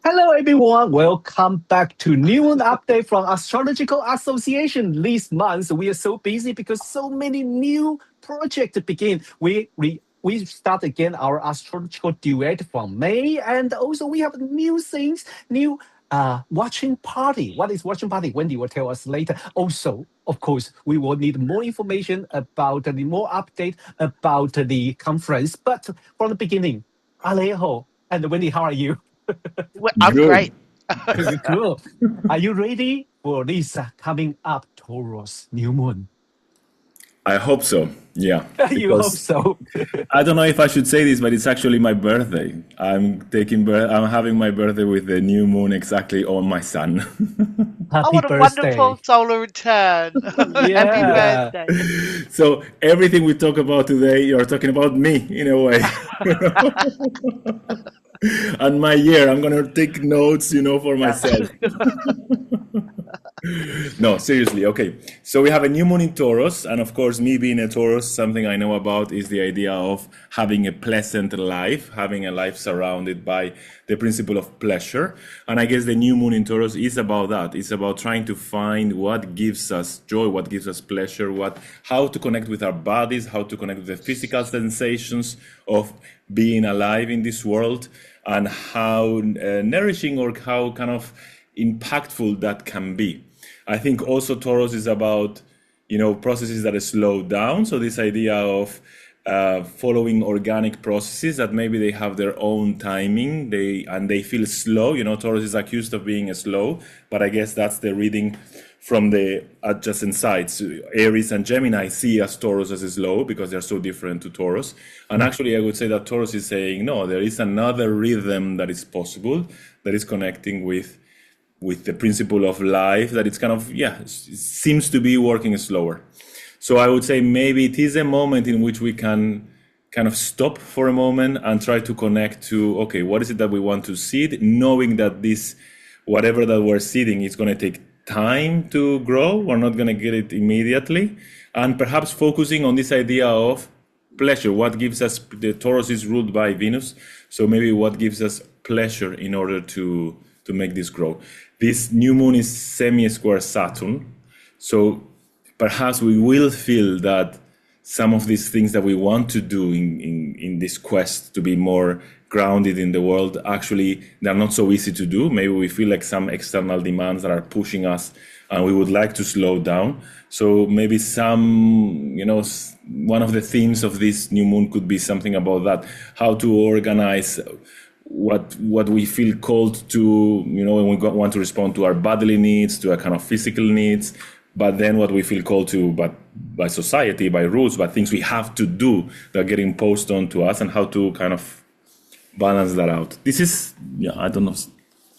Hello, everyone. Welcome back to New Moon Update from Astrological Association. This month, we are so busy because so many new projects begin. We start again our Astrological Duet from May, and also we have new things, new watching party. What is watching party? Wendy will tell us later. Also, of course, we will need more information about the more update about the conference. But from the beginning, Alejo and Wendy, how are you? Well, I'm Good. great. Cool. Are you ready for this coming up Taurus New Moon? I hope so. Yeah, You hope because so. I don't know if I should say this, but it's actually my birthday. I'm having my birthday with the new moon exactly on my sun. Oh, Happy what a wonderful birthday. solar return. Happy Yeah. birthday. So everything we talk about today, you're talking about me in a way. And my year, I'm gonna take notes, for Yeah. myself. No, seriously. Okay. So we have a new moon in Taurus. And of course, me being a Taurus, something I know about is the idea of having a pleasant life, having a life surrounded by the principle of pleasure. And I guess the new moon in Taurus is about that. It's about trying to find what gives us joy, what gives us pleasure, how to connect with our bodies, how to connect with the physical sensations of being alive in this world, and how nourishing or how kind of impactful that can be. I think also Taurus is about, processes that are slowed down. So this idea of following organic processes that maybe they have their own timing, they feel slow. Taurus is accused of being slow, but I guess that's the reading from the adjacent sides. Aries and Gemini see as Taurus as slow because they're so different to Taurus. And actually, I would say that Taurus is saying, no, there is another rhythm that is possible, that is connecting with the principle of life, that it's kind of, it seems to be working slower. So I would say maybe it is a moment in which we can kind of stop for a moment and try to connect to, okay, what is it that we want to seed, knowing that this, whatever that we're seeding, is going to take time to grow. We're not going to get it immediately. And perhaps focusing on this idea of pleasure, what gives us, the Taurus is ruled by Venus, so maybe what gives us pleasure in order to make this grow. This new moon is semi-square Saturn, so perhaps we will feel that some of these things that we want to do in this quest to be more grounded in the world, actually, they're not so easy to do. Maybe we feel like some external demands that are pushing us and we would like to slow down. So maybe one of the themes of this new moon could be something about that, how to organize what we feel called to, when we want to respond to our bodily needs, to our kind of physical needs, but then what we feel called to, but by society, by rules, by things we have to do that get imposed onto us, and how to kind of balance that out. This is, I don't know,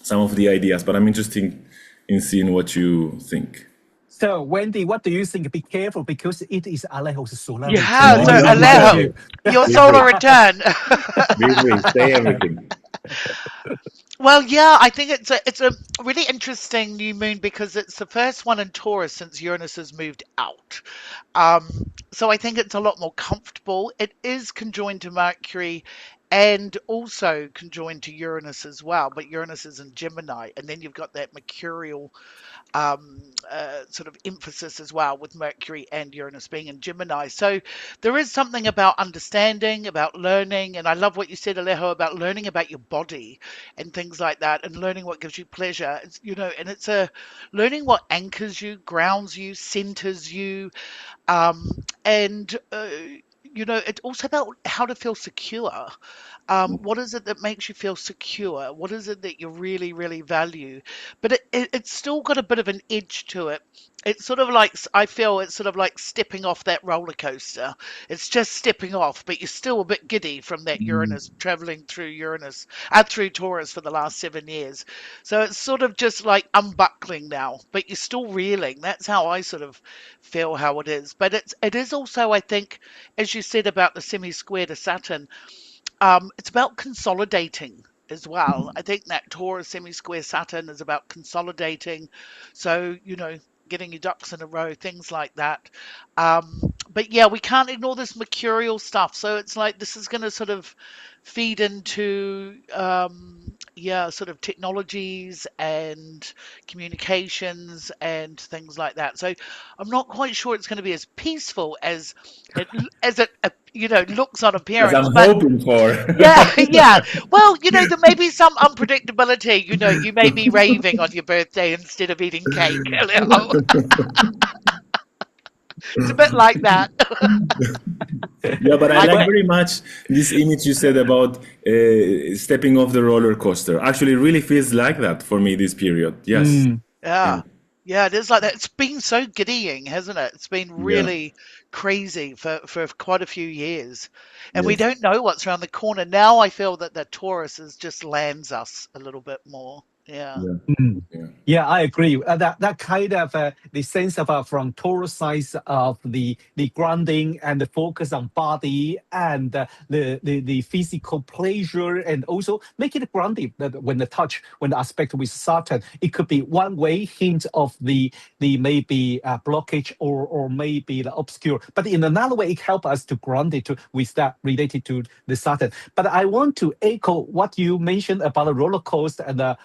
some of the ideas, but I'm interested in seeing what you think. So, Wendy, what do you think? Be careful because it is Alejo's solar Yeah, return. No, so you be Alejo, careful. Too. your Be solar free. return. Be free. Say everything. Well, yeah, I think it's a really interesting new moon because it's the first one in Taurus since Uranus has moved out. Um, so I think it's a lot more comfortable. It is conjoined to Mercury and also conjoined to Uranus as well, but Uranus is in Gemini, and then you've got that mercurial sort of emphasis as well with Mercury and Uranus being in Gemini. So there is something about understanding, about learning, and I love what you said, Alejo, about learning about your body and things like that, and learning what gives you pleasure. And it's a learning what anchors you, grounds you, centers you, and it's also about how to feel secure. What is it that makes you feel secure? What is it that you really, really value? But it's still got a bit of an edge to it. It's sort of like, I feel it's sort of like stepping off that roller coaster. It's just stepping off, but you're still a bit giddy from that Uranus traveling through through Taurus for the last 7 years. So it's sort of just like unbuckling now, but you're still reeling. That's how I sort of feel how it is. But it is also, I think, as you said about the semi-square to Saturn, it's about consolidating as well. I think that Taurus semi-square Saturn is about consolidating. So, getting your ducks in a row, things like that. But yeah, we can't ignore this mercurial stuff. So it's like this is going to sort of feed into sort of technologies and communications and things like that. So I'm not quite sure it's going to be as peaceful as it looks on As appearance, I'm but hoping for. yeah, yeah. Well, there may be some unpredictability. You may be raving on your birthday instead of eating cake. It's a bit like that. Yeah, but I Like, like Well, very much this image you said about stepping off the roller coaster. Actually, it really feels like that for me this period. Yes. mm, Yeah. yeah. Yeah, it is like that. It's been so giddying, hasn't it? It's been Yeah. really crazy for quite a few years. And we Yes. don't know what's around the corner. Now I feel that the Taurus just lands us a little bit more. Yeah. Yeah. mm. Yeah. Yeah, I agree. That kind of the sense of from Taurus side of the grounding and the focus on body and the physical pleasure, and also make it grounded. That when the touch, when the aspect with Saturn, it could be one way hint of the maybe blockage or maybe the obscure. But in another way, it helps us to ground it to, with that related to the Saturn. But I want to echo what you mentioned about the roller coaster and the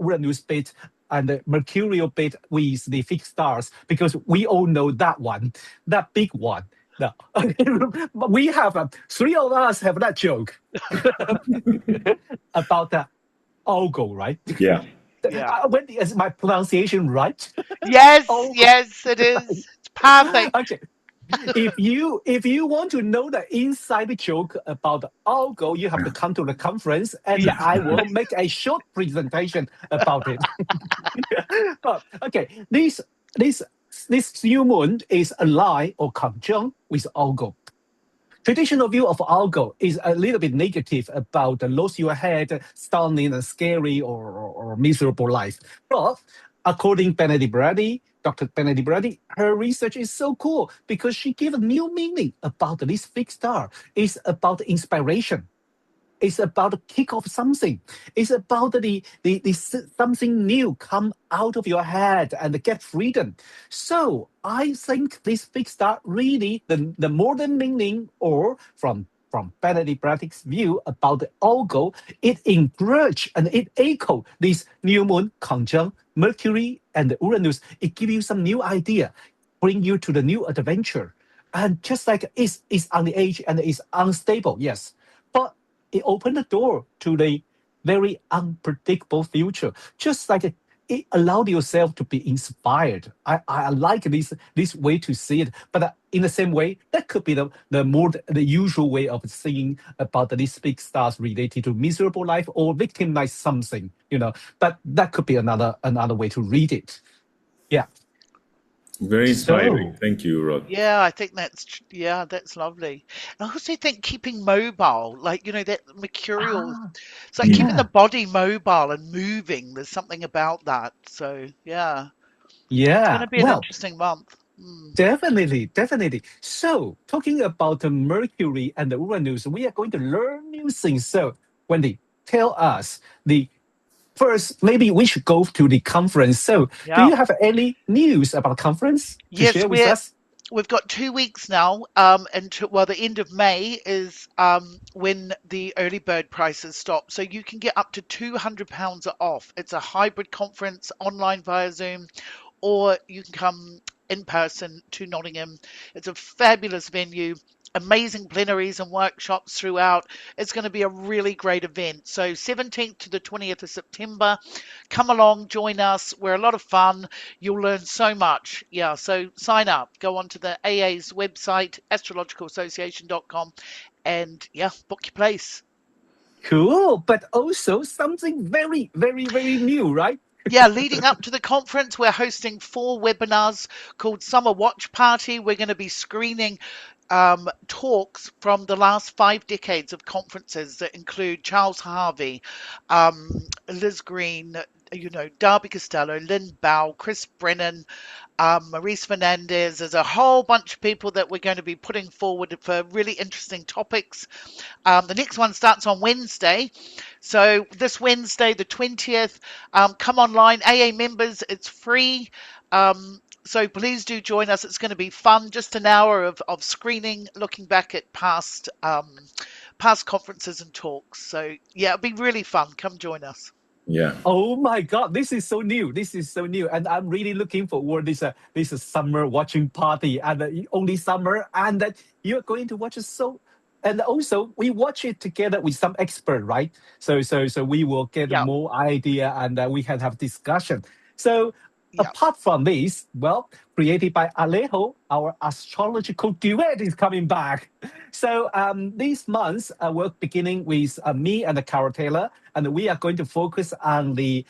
Uranus bit and the mercurial bit with the fixed stars, because we all know that one, that big one. No. We have three of us have that joke about the algo, right? Yeah. Yeah. When is my pronunciation right? Yes, Algo. yes, it is. It's perfect. Okay. If you want to know the inside joke about algo, you have to come to the conference, and Yeah. I will make a short presentation about it. But okay, this new moon is aligned or conjunct with algo. Traditional view of algo is a little bit negative about the lose your head, stunning and scary or miserable life. But according Benedict Brady, Dr. Benedict Brady, her research is so cool because she gave a new meaning about this fixed star. It's about inspiration. It's about the kick of something. It's about something new come out of your head and get freedom. So I think this fixed star really the modern meaning, or from Benedict Brady's view about the algo, it encourage and it echo this new moon conjunct Mercury and Uranus. It give you some new idea, bring you to the new adventure. And just like it's on the edge and it's unstable, yes. But it opened the door to the very unpredictable future. Just like it allowed yourself to be inspired. I like this way to see it. But in the same way, that could be the usual way of seeing about these big stars related to miserable life or victimize something, But that could be another way to read it. Yeah. Very inspiring. So Thank you, Rod. Yeah, I think that's lovely. And I also think keeping mobile, like, that mercurial, ah it's like keeping the yeah. body mobile and moving. There's something about that. So, yeah, it's going Yeah. to be an Well, interesting month. Mm. definitely, definitely. So, talking about the Mercury and the Uranus, we are going to learn new things. So, Wendy, tell us the first. Maybe we should go to the conference. So, do Yeah. you have any news about the conference to Yes, share with us? we've got 2 weeks now, until, well, the end of May is when the early bird prices stop. So you can get up to £200 off. It's a hybrid conference, online via Zoom, or you can come in person to Nottingham. It's a fabulous venue. Amazing plenaries and workshops throughout. It's going to be a really great event. So 17th to the 20th of September. Come along, join us. We're a lot of fun. You'll learn so much. Yeah, so sign up. Go onto the AA's website, astrologicalassociation.com, and yeah, book your place. Cool, but also something very, very, very new, right? Yeah, leading up to the conference, we're hosting 4 webinars called Summer Watch Party. We're going to be screening talks from the last 5 decades of conferences that include Charles Harvey, um, Liz Green, Darby Costello, Lynn Bow, Chris Brennan, Maurice Fernandez. There's a whole bunch of people that we're going to be putting forward for really interesting topics. The next one starts on Wednesday. So this Wednesday, the 20th, come online. AA members, it's free. So please do join us. It's going to be fun. Just an hour of screening, looking back at past conferences and talks. So yeah, it'll be really fun. Come join us. Yeah. Oh my God, this is so new. This is so new, and I'm really looking forward this summer watching party, and only summer, and that you're going to watch it so. And also, we watch it together with some expert, right? So we will get Yeah, more idea, and we can have discussion. So yeah. apart from this, well, created by Alejo, our astrological duet is coming back. So this month, we're beginning with me and Carole Taylor, and we are going to focus on the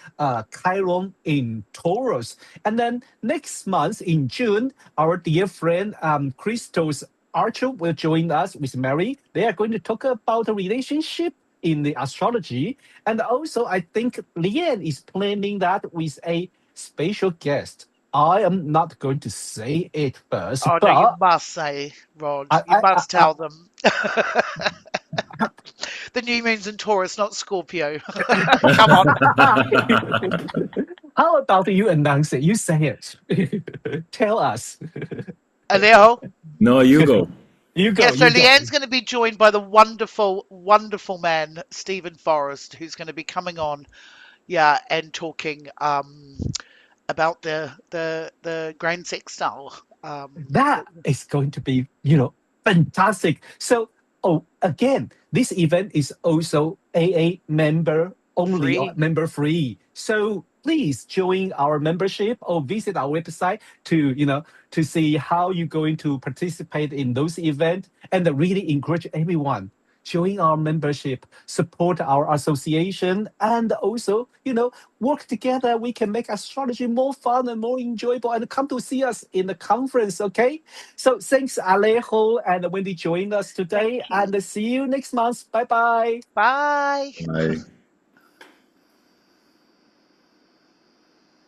Chiron in Taurus. And then next month in June, our dear friend Crystal's Archer will join us with Mary. They are going to talk about the relationship in the astrology. And also, I think Leanne is planning that with a special guest. I am not going to say it first, Oh no, you but must say, Rod. I, You I, I, must I tell them. The new moon's in Taurus, not Scorpio. Come on. how about you announce it? You say it. Tell us. Alejo. No, you go. You Yeah, go. so You go. Leanne's going to be joined by the wonderful, wonderful man, Stephen Forrest, who's going to be coming on, yeah, and talking about the grand sextile. That is going to be, fantastic. So, oh, again, this event is also AA member only or Free. member free. So please join our membership or visit our website to see how you're going to participate in those events, and really encourage everyone join our membership, support our association, and also, work together. We can make astrology more fun and more enjoyable. And come to see us in the conference, okay? So thanks, Alejo and Wendy, joining us Thank today. you. And see you next month. Bye bye. Bye. Bye.